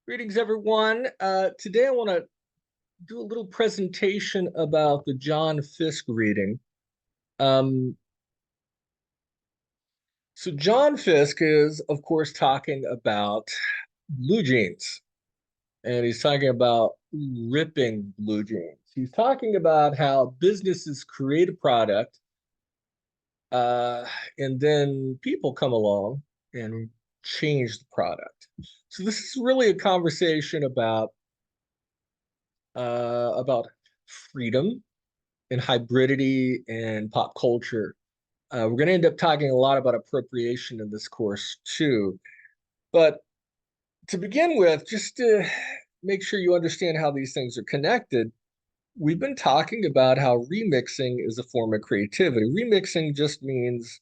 Greetings, everyone. Today I want to do a little presentation about the John Fiske reading. Um, so John Fiske is, of course, talking about blue jeans, and he's talking about ripping blue jeans. He's talking about how businesses create a product, uh, and then people come along and change the product. So this is really a conversation about freedom and hybridity and pop culture. We're going to end up talking a lot about appropriation in this course too. But to begin with, just to make sure you understand how these things are connected, we've been talking about how remixing is a form of creativity. Remixing just means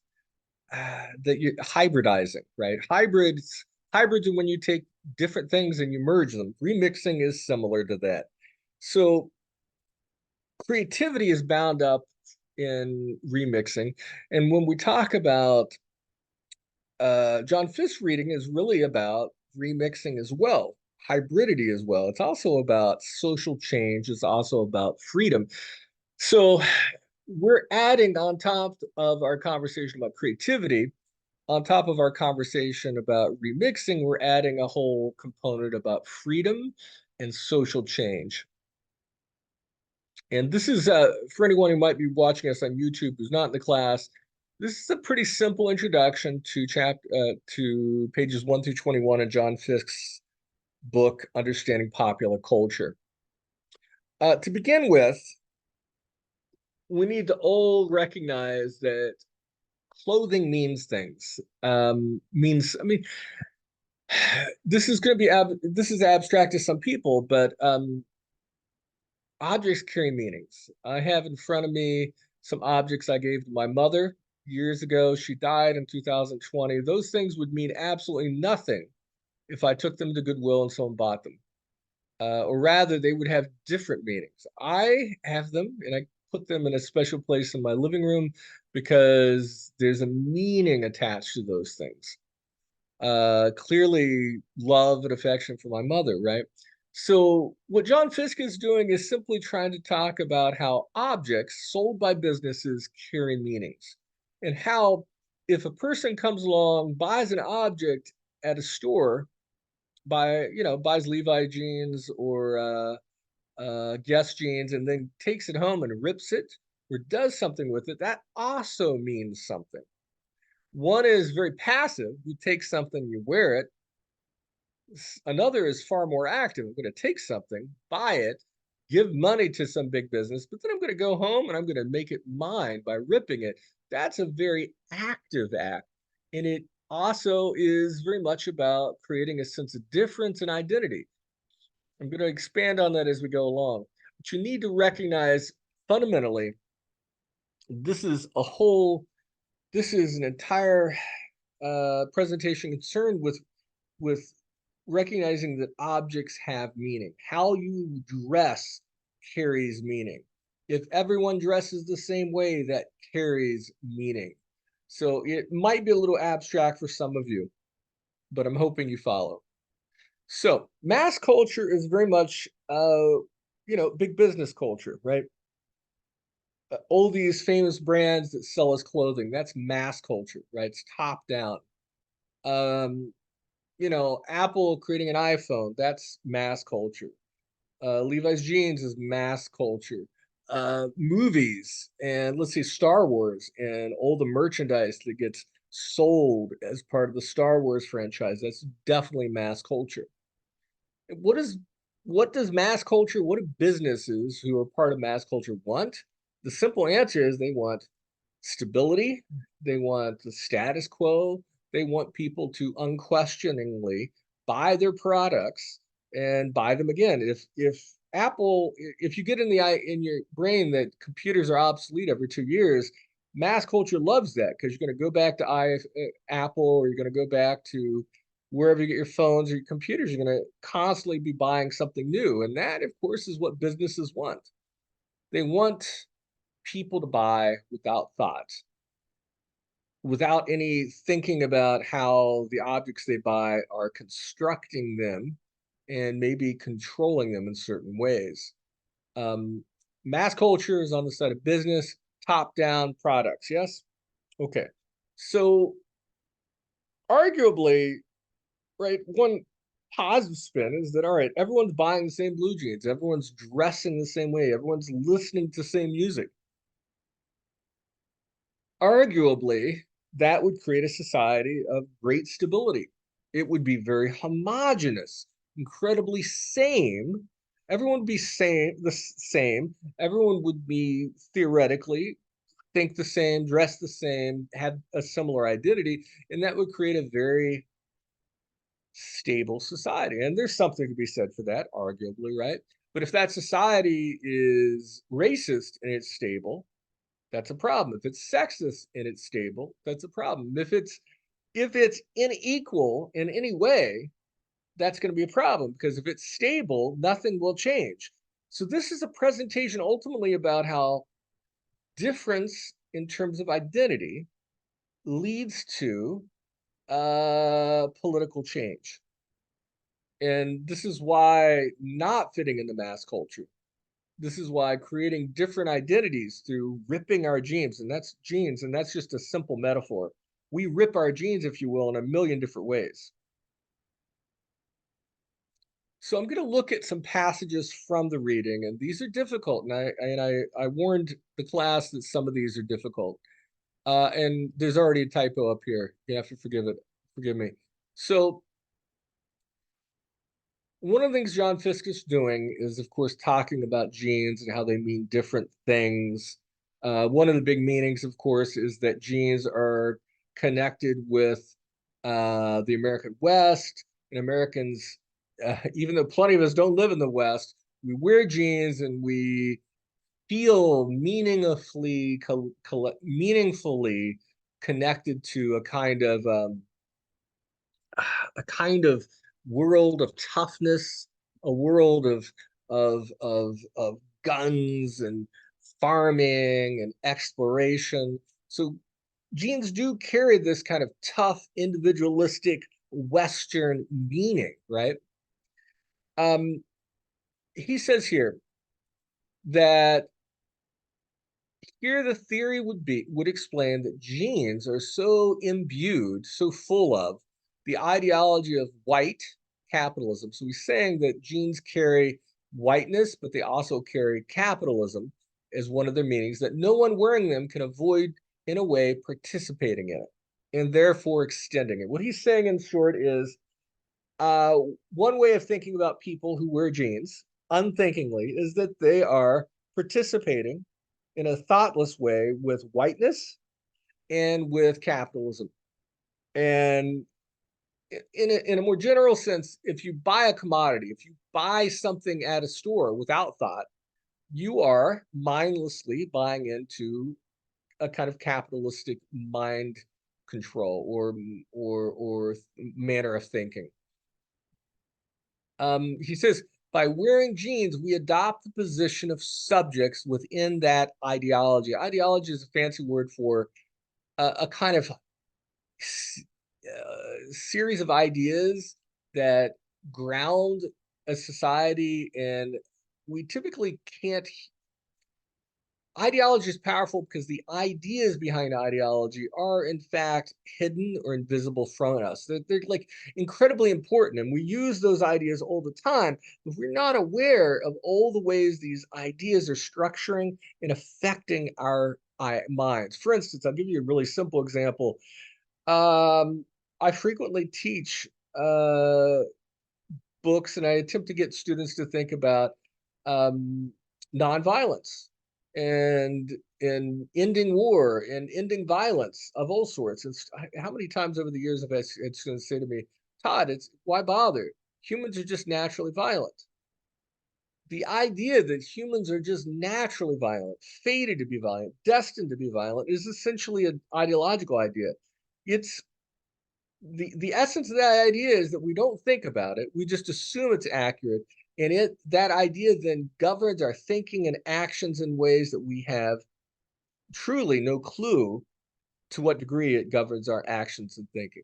that you're hybridizing, right? Hybrids are when you take different things and you merge them. Remixing is similar to that. So creativity is bound up in remixing. And when we talk about John Fisk's reading is really about remixing as well, hybridity as well. It's also about social change. It's also about freedom. So we're adding on top of our conversation about creativity, on top of our conversation about remixing, we're adding a whole component about freedom and social change. And this is for anyone who might be watching us on YouTube who's not in the class. This is a pretty simple introduction to to pages 1 through 21 of John Fiske's book, Understanding Popular Culture. To begin with, we need to all recognize that clothing means things. I mean, this is going to this is abstract to some people, but objects carry meanings. I have in front of me some objects I gave to my mother years ago. She died in 2020. Those things would mean absolutely nothing if I took them to Goodwill and someone bought them. Or rather, they would have different meanings. I have them and I put them in a special place in my living room because there's a meaning attached to those things. Clearly, love and affection for my mother, right? So, what John Fiske is doing is simply trying to talk about how objects sold by businesses carry meanings and how if a person comes along, buys an object at a store, buys Levi jeans or Guess jeans and then takes it home and rips it or does something with it, that also means something. One is very passive. You take something, you wear it. Another is far more active. I'm going to take something, buy it, give money to some big business, but then I'm going to go home and I'm going to make it mine by ripping it. That's a very active act. And it also is very much about creating a sense of difference and identity. I'm going to expand on that as we go along. But you need to recognize fundamentally, this is a whole, this is an entire presentation concerned with recognizing that objects have meaning. How you dress carries meaning. If everyone dresses the same way, that carries meaning. So it might be a little abstract for some of you, but I'm hoping you follow. So mass culture is very much, big business culture, right? All these famous brands that sell us clothing, that's mass culture, right? It's top down. Um, Apple creating an iPhone, that's mass culture. Levi's jeans is mass culture. Movies and let's see, Star Wars and all the merchandise that gets sold as part of the Star Wars franchise, that's definitely mass culture. What is what does mass culture, what do businesses who are part of mass culture want? The simple answer is they want stability, they want the status quo, they want people to unquestioningly buy their products and buy them again. If you get in your brain that computers are obsolete every 2 years, mass culture loves that because you're going to go back to Apple, or you're going to go back to wherever you get your phones or your computers. You're going to constantly be buying something new, and that, of course, is what businesses want. They want people to buy without thought, without any thinking about how the objects they buy are constructing them. and maybe controlling them in certain ways. Um, Mass culture is on the side of business, top down products. Yes. Okay. So arguably, right, one positive spin is that all right, everyone's buying the same blue jeans, everyone's dressing the same way, everyone's listening to the same music. Arguably, that would create a society of great stability. It would be very homogenous, incredibly same. Everyone would be same. Everyone would be theoretically think the same, dress the same, have a similar identity, and that would create a very stable society. And there's something to be said for that, arguably, right? But if that society is racist and it's stable, that's a problem. If it's sexist and it's stable, that's a problem. If it's unequal in any way, that's going to be a problem because if it's stable, nothing will change. So this is a presentation ultimately about how difference in terms of identity leads to political change. And this is why not fitting in the mass culture. This is why creating different identities through ripping our genes, and that's just a simple metaphor. We rip our genes, if you will, in a million different ways. So I'm going to look at some passages from the reading, and these are difficult. And I warned the class that some of these are difficult. And there's already a typo up here. You have to forgive me. So one of the things John Fiske is doing is, of course, talking about genes and how they mean different things. One of the big meanings, of course, is that genes are connected with the American West and Americans. Even though plenty of us don't live in the West, we wear genes and we feel meaningfully connected to a kind of world of toughness, a world of guns and farming and exploration. So genes do carry this kind of tough, individualistic Western meaning, right? Um, he says here that here the theory would explain that genes are so imbued, so full of the ideology of white capitalism. So he's saying that genes carry whiteness, but they also carry capitalism as one of their meanings, that no one wearing them can avoid, in a way, participating in it and therefore extending it. What he's saying in short is uh, one way of thinking about people who wear jeans unthinkingly is that they are participating in a thoughtless way with whiteness and with capitalism. And in a more general sense, if you buy a commodity, if you buy something at a store without thought, you are mindlessly buying into a kind of capitalistic mind control or manner of thinking. He says, by wearing jeans, we adopt the position of subjects within that ideology. Ideology is a fancy word for a kind of series of ideas that ground a society, and we typically can't. Ideology is powerful because the ideas behind ideology are, in fact, hidden or invisible from us. They're like incredibly important, and we use those ideas all the time, but we're not aware of all the ways these ideas are structuring and affecting our minds. For instance, I'll give you a really simple example. I frequently teach books, and I attempt to get students to think about um, nonviolence and and ending war and ending violence of all sorts. And how many times over the years have I had students say to me, "Todd, it's why bother? Humans are just naturally violent." The idea that humans are just naturally violent, fated to be violent, destined to be violent, is essentially an ideological idea. It's the essence of that idea is that we don't think about it, we just assume it's accurate, and it that idea then governs our thinking and actions in ways that we have truly no clue to what degree it governs our actions and thinking.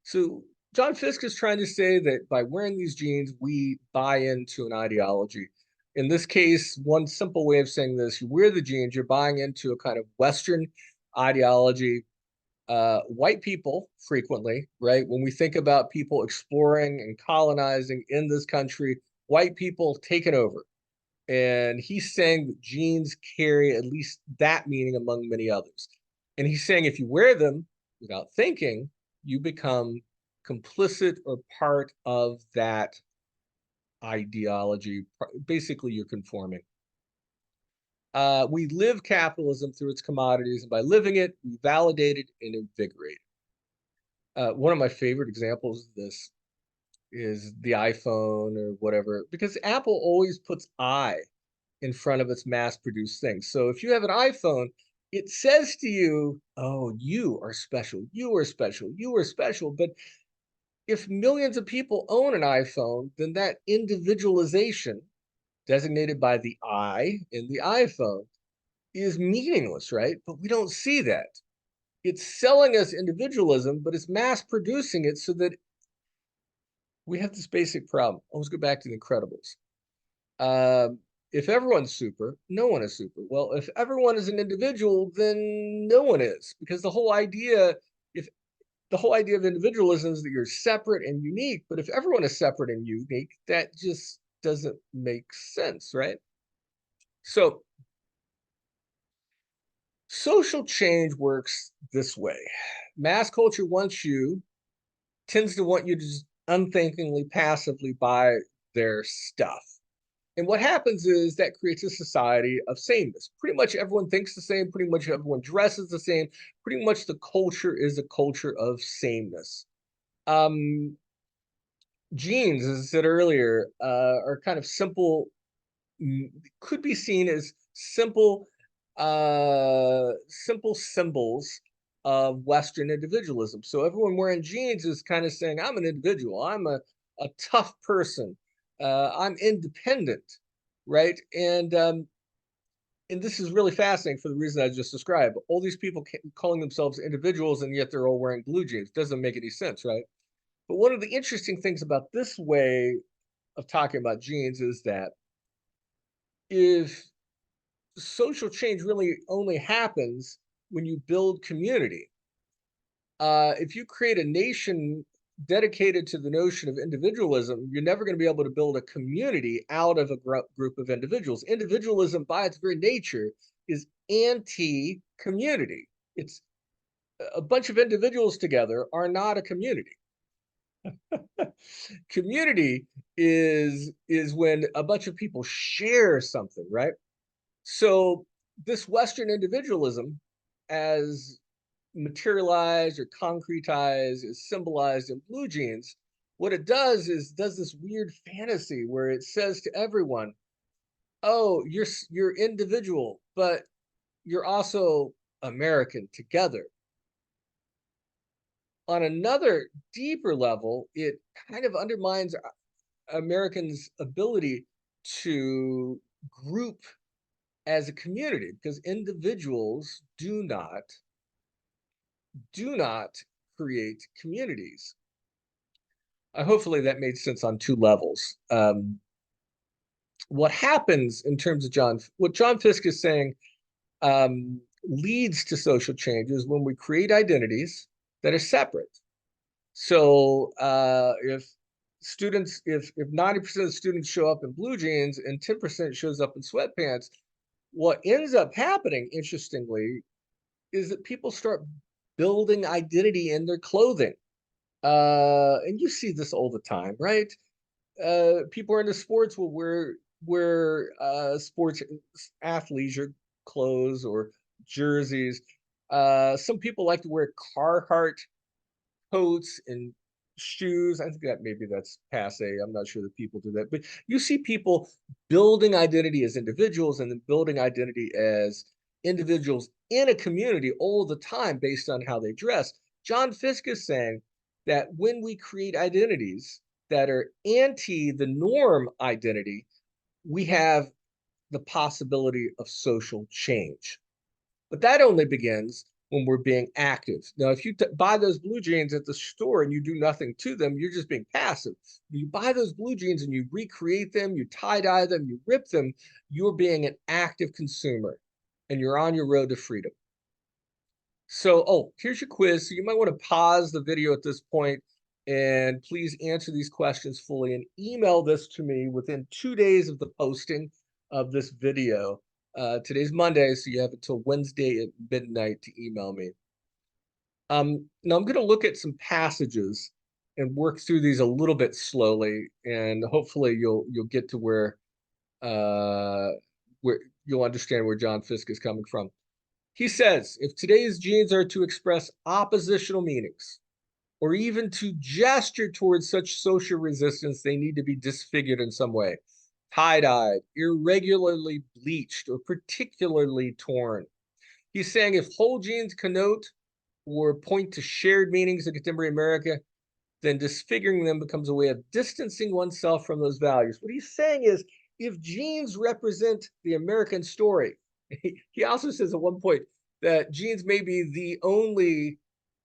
So John Fiske is trying to say that by wearing these jeans, we buy into an ideology. In this case, one simple way of saying this, you wear the jeans, you're buying into a kind of Western ideology. White people frequently, right? When we think about people exploring and colonizing in this country, white people take it over. And he's saying that jeans carry at least that meaning among many others. And he's saying if you wear them without thinking, you become complicit or part of that ideology. Basically, you're conforming. We live capitalism through its commodities, and by living it, we validate it and invigorate it. One of my favorite examples of this is the iPhone or whatever, because Apple always puts I in front of its mass-produced things. So if you have an iPhone, it says to you, "Oh, you are special. You are special. You are special." But if millions of people own an iPhone, then that individualization, designated by the I in the iPhone, is meaningless, right? But we don't see that. It's selling us individualism, but it's mass producing it so that we have this basic problem. Let's go back to the Incredibles. If everyone's super, no one is super. Well, if everyone is an individual, then no one is, because if the whole idea of individualism is that you're separate and unique, but if everyone is separate and unique, that just doesn't make sense, right? So social change works this way. Mass culture tends to want you to just unthinkingly, passively buy their stuff. And what happens is that creates a society of sameness. Pretty much everyone thinks the same, pretty much everyone dresses the same, pretty much the culture is a culture of sameness. Um, Jeans, as I said earlier, are kind of simple, could be seen as simple symbols of Western individualism. So everyone wearing jeans is kind of saying, I'm an individual, I'm a tough person, I'm independent, right? And this is really fascinating for the reason I just described. All these people calling themselves individuals, and yet they're all wearing blue jeans. Doesn't make any sense, right? But one of the interesting things about this way of talking about jeans is that if social change really only happens when you build community. If you create a nation dedicated to the notion of individualism, you're never going to be able to build a community out of a group of individuals. Individualism, by its very nature, is anti community. It's a bunch of individuals together are not a community. Community is when a bunch of people share something, right? So this Western individualism, as materialized or concretized, is symbolized in blue jeans. What it does this weird fantasy where it says to everyone, "Oh, you're individual, but you're also American together." On another deeper level, it kind of undermines Americans' ability to group as a community because individuals do not create communities. Hopefully that made sense on two levels. What happens in terms of what John Fiske is saying leads to social changes when we create identities that are separate. So if 90% of students show up in blue jeans and 10% shows up in sweatpants, what ends up happening, interestingly, is that people start building identity in their clothing. And you see this all the time, right? People into sports will wear sports athleisure clothes or jerseys. Some people like to wear Carhartt coats and shoes. I think that maybe that's passe. I'm not sure that people do that, but you see people building identity as individuals and then building identity as individuals in a community all the time based on how they dress. John Fiske is saying that when we create identities that are anti the norm identity, we have the possibility of social change. But that only begins when we're being active. Now, if you buy those blue jeans at the store and you do nothing to them, you're just being passive. You buy those blue jeans and you recreate them, you tie-dye them, you rip them, you're being an active consumer and you're on your road to freedom. So, oh, here's your quiz. So you might want to pause the video at this point and please answer these questions fully and email this to me within 2 days of the posting of this video. Today's Monday, so you have until Wednesday at midnight to email me. Now I'm going to look at some passages and work through these a little bit slowly, and hopefully you'll get to where you'll understand where John Fiske is coming from. He says, if today's genes are to express oppositional meanings, or even to gesture towards such social resistance, they need to be disfigured in some way, tie-dyed, irregularly bleached, or particularly torn. He's saying if whole genes connote or point to shared meanings in contemporary America, then disfiguring them becomes a way of distancing oneself from those values. What he's saying is, if genes represent the American story, he also says at one point that jeans may be the only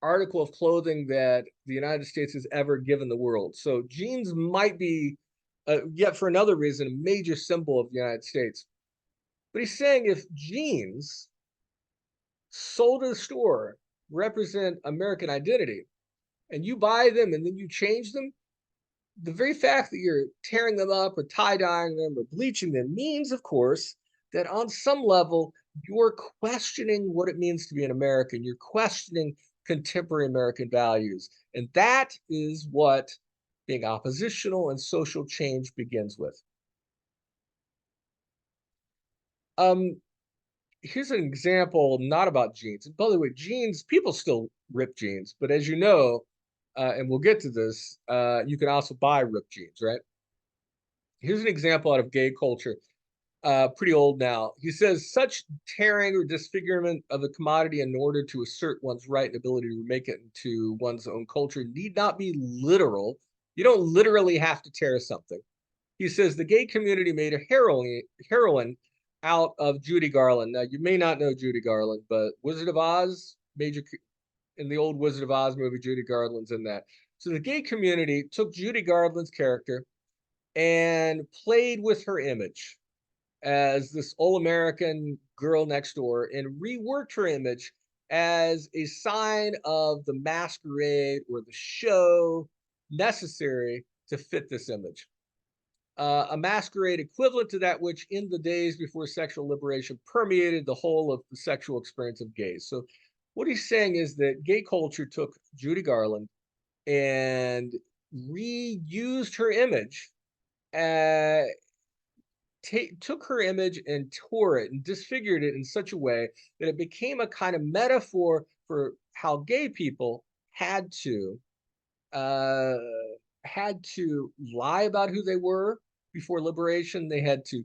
article of clothing that the United States has ever given the world. So jeans might be, yet for another reason, a major symbol of the United States. But he's saying if jeans sold at a store represent American identity, and you buy them and then you change them, the very fact that you're tearing them up or tie-dyeing them or bleaching them means, of course, that on some level, you're questioning what it means to be an American. You're questioning contemporary American values. And that is what being oppositional and social change begins with. Here's an example, not about jeans. And by the way, jeans, people still rip jeans, but as you know, and we'll get to this, you can also buy ripped jeans, right? Here's an example out of gay culture, pretty old now. He says, such tearing or disfigurement of a commodity in order to assert one's right and ability to make it into one's own culture need not be literal. You don't literally have to tear something. He says the gay community made a heroine out of Judy Garland. Now, you may not know Judy Garland, but Wizard of Oz, in the old Wizard of Oz movie, Judy Garland's in that. So the gay community took Judy Garland's character and played with her image as this all-American girl next door and reworked her image as a sign of the masquerade or the show necessary to fit this image. A masquerade equivalent to that which in the days before sexual liberation permeated the whole of the sexual experience of gays. So what he's saying is that gay culture took Judy Garland and reused her image, uh, took her image and tore it and disfigured it in such a way that it became a kind of metaphor for how gay people uh, had to lie about who they were before liberation. They had to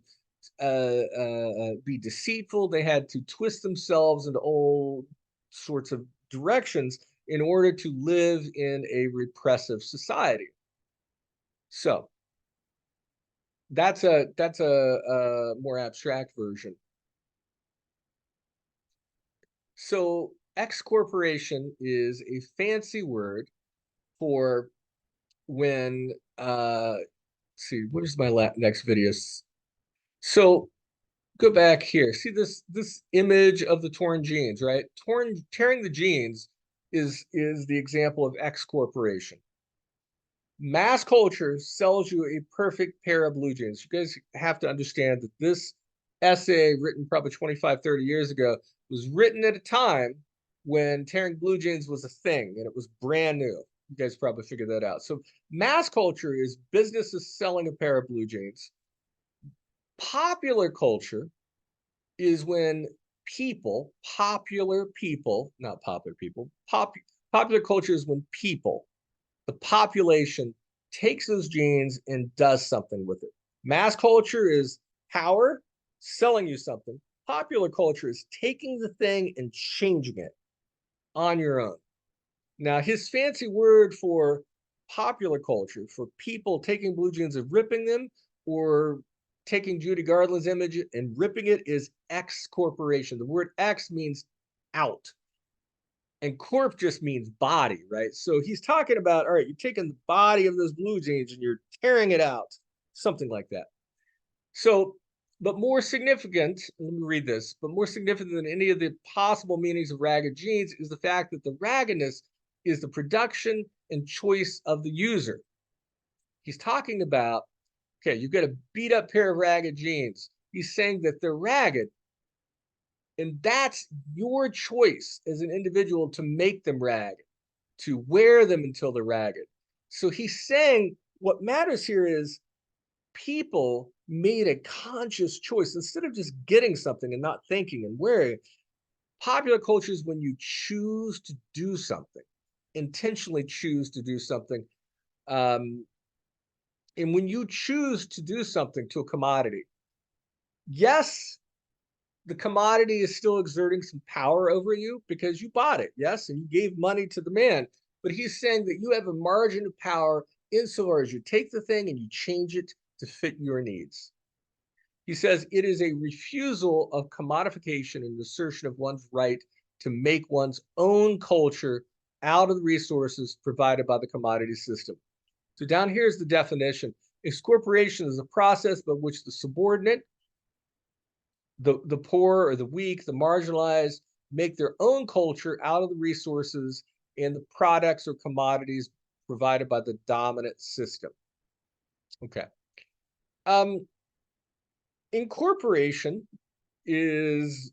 be deceitful. They had to twist themselves into all sorts of directions in order to live in a repressive society. So that's a more abstract version. So X corporation is a fancy word for when see, where's my next video? So go back here. See this image of the torn jeans, right? Tearing the jeans is the example of X corporation. Mass culture sells you a perfect pair of blue jeans. You guys have to understand that this essay, written probably 25, 30 years ago, was written at a time when tearing blue jeans was a thing and it was brand new. You guys probably figured that out. So mass culture is businesses selling a pair of blue jeans. Popular culture is when popular culture is when the population takes those genes and does something with it. Mass culture is power selling you something. Popular culture is taking the thing and changing it on your own. Now, his fancy word for popular culture, for people taking blue jeans and ripping them, or taking Judy Garland's image and ripping it, is X corporation. The word X means out. And corp just means body, right? So he's talking about, all right, you're taking the body of those blue jeans and you're tearing it out, something like that. So, but more significant, let me read this, but more significant than any of the possible meanings of ragged jeans is the fact that the raggedness is the production and choice of the user. He's talking about, okay, you've got a beat up pair of ragged jeans. He's saying that they're ragged, and that's your choice as an individual to make them ragged, to wear them until they're ragged. So he's saying what matters here is people made a conscious choice instead of just getting something and not thinking and wearing. Popular culture is when you choose to do something, intentionally choose to do something. Um, and when you choose to do something to a commodity, yes, the commodity is still exerting some power over you because you bought it, yes, and you gave money to the man. But he's saying that you have a margin of power insofar as you take the thing and you change it to fit your needs. He says it is a refusal of commodification and assertion of one's right to make one's own culture out of the resources provided by the commodity system. So down here is the definition. Excorporation is a process by which the subordinate, the poor or the weak, the marginalized, make their own culture out of the resources and the products or commodities provided by the dominant system. Okay. Um, Incorporation is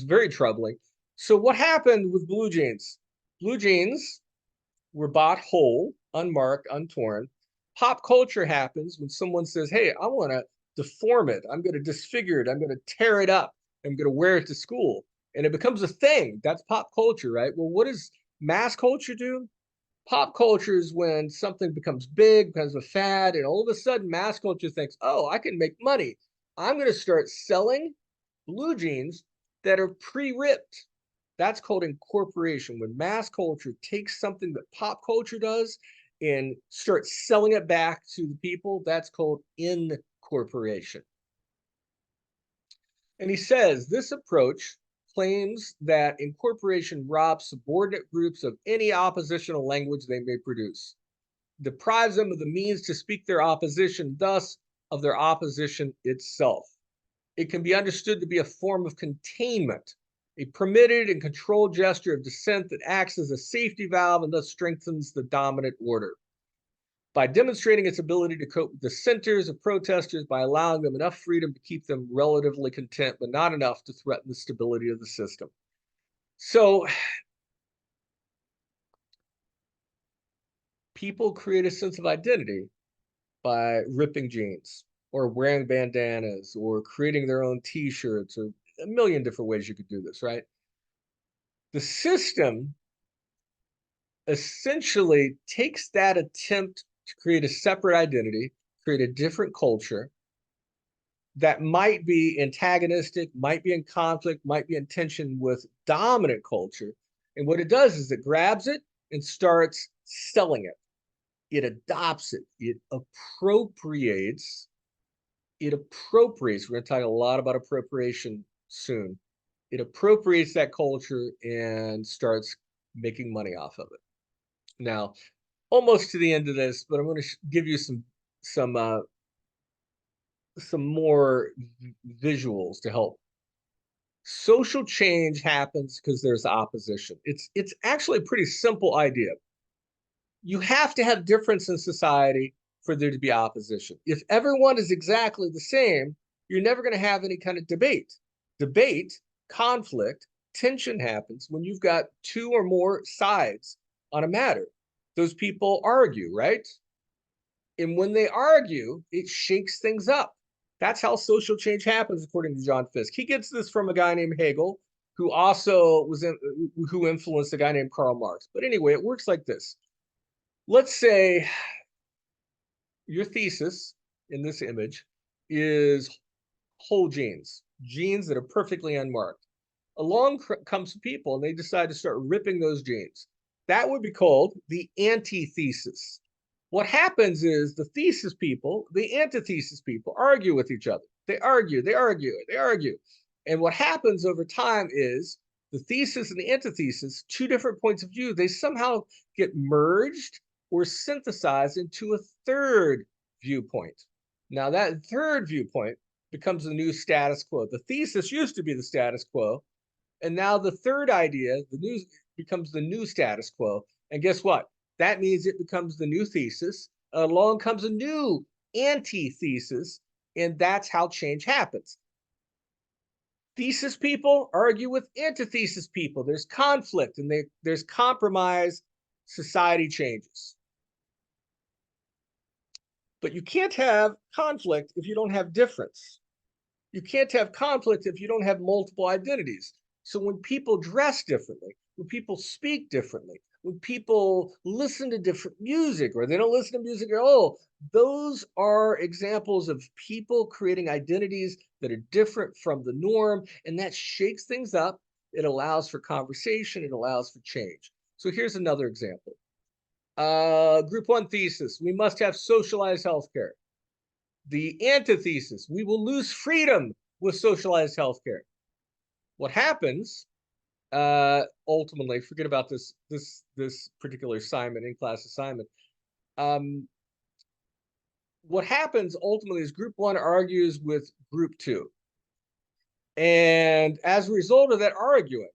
very troubling. So what happened with blue jeans? Blue jeans were bought whole, unmarked, untorn. Pop culture happens when someone says, "Hey, I want to deform it. I'm going to disfigure it. I'm going to tear it up. I'm going to wear it to school." And it becomes a thing. That's pop culture, right? Well, what does mass culture do? Pop culture is when something becomes big, becomes a fad, and all of a sudden mass culture thinks, oh, I can make money. I'm going to start selling blue jeans that are pre-ripped. That's called incorporation. When mass culture takes something that pop culture does and starts selling it back to the people, that's called incorporation. And he says this approach claims that incorporation robs subordinate groups of any oppositional language they may produce, deprives them of the means to speak their opposition, thus of their opposition itself. It can be understood to be a form of containment, a permitted and controlled gesture of dissent that acts as a safety valve and thus strengthens the dominant order. By demonstrating its ability to cope with dissenters and protesters by allowing them enough freedom to keep them relatively content, but not enough to threaten the stability of the system. So people create a sense of identity by ripping jeans or wearing bandanas or creating their own t-shirts or a million different ways you could do this, right? The system essentially takes that attempt to create a separate identity, create a different culture that might be antagonistic, might be in conflict, might be in tension with dominant culture. And what it does is it grabs it and starts selling it. It adopts it. It appropriates. It appropriates. We're going to talk a lot about appropriation soon. It appropriates that culture and starts making money off of it. Now, almost to the end of this, but I'm going to give you some some more visuals to help. Social change happens because there's opposition. It's actually a pretty simple idea. You have to have difference in society for there to be opposition. If everyone is exactly the same, you're never going to have any kind of debate. Debate, conflict, tension happens when you've got two or more sides on a matter. Those people argue, right? And when they argue, it shakes things up. That's how social change happens, according to John Fiske. He gets this from a guy named Hegel, who also who influenced a guy named Karl Marx. But anyway, it works like this. Let's say your thesis in this image is whole genes, genes that are perfectly unmarked. Along comes people and they decide to start ripping those genes. That would be called the antithesis. What happens is the thesis people, the antithesis people argue with each other. They argue, they argue, they argue. And what happens over time is the thesis and the antithesis, two different points of view, they somehow get merged or synthesized into a third viewpoint. Now, that third viewpoint becomes the new status quo. The thesis used to be the status quo, and now the third idea, the new, becomes the new status quo. And guess what? That means it becomes the new thesis. Along comes a new antithesis, and that's how change happens. Thesis people argue with antithesis people. There's conflict and there's compromise. Society changes. But you can't have conflict if you don't have difference. You can't have conflict if you don't have multiple identities. So when people dress differently, when people speak differently, when people listen to different music or they don't listen to music at all, those are examples of people creating identities that are different from the norm, and that shakes things up. It allows for conversation, it allows for change. So here's another example. Group one thesis, we must have socialized healthcare. The antithesis, we will lose freedom with socialized healthcare. What happens, ultimately, forget about this particular assignment, in-class assignment. What happens ultimately is group one argues with group two. And as a result of that arguing,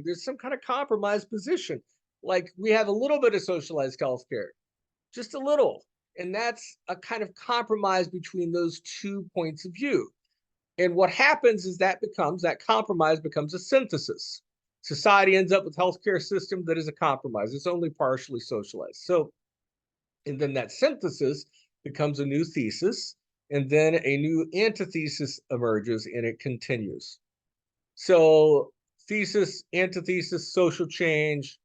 there's some kind of compromise position. Like we have a little bit of socialized healthcare, just a little. And that's a kind of compromise between those 2 points of view. And what happens is that compromise becomes a synthesis. Society ends up with a healthcare system that is a compromise. It's only partially socialized. So, and then that synthesis becomes a new thesis, and then a new antithesis emerges and it continues. So thesis, antithesis, social change,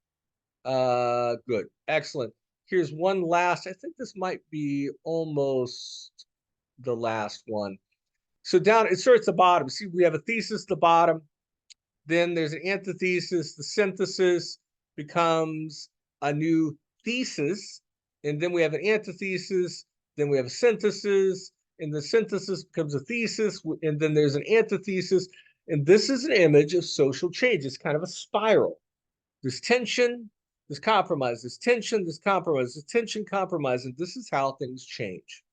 good, excellent. Here's one last, I think this might be almost the last one. So down, it starts at the bottom. See, we have a thesis at the bottom. Then there's an antithesis. The synthesis becomes a new thesis. And then we have an antithesis. Then we have a synthesis. And the synthesis becomes a thesis. And then there's an antithesis. And this is an image of social change. It's kind of a spiral. There's tension, there's compromise, there's tension, there's compromise, there's tension, compromise, and this is how things change.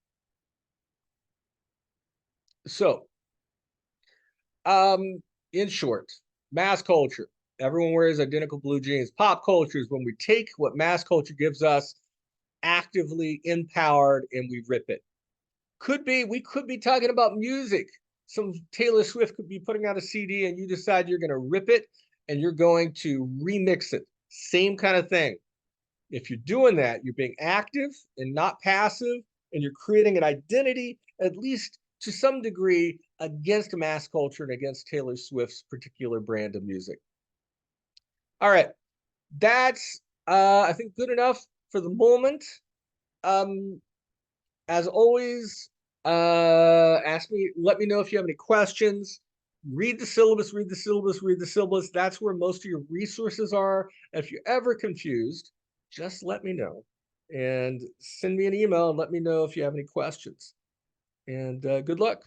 So, in short, mass culture. Everyone wears identical blue jeans. Pop culture is when we take what mass culture gives us, actively empowered, and we rip it. We could be talking about music. Some Taylor Swift could be putting out a CD and you decide you're going to rip it and you're going to remix it. Same kind of thing. If you're doing that, you're being active and not passive, and you're creating an identity, at least to some degree, against mass culture and against Taylor Swift's particular brand of music. All right, that's I think good enough for the moment. As always, let me know if you have any questions. Read the syllabus, read the syllabus, read the syllabus. That's where most of your resources are. If you're ever confused, just let me know and send me an email and let me know if you have any questions. And good luck.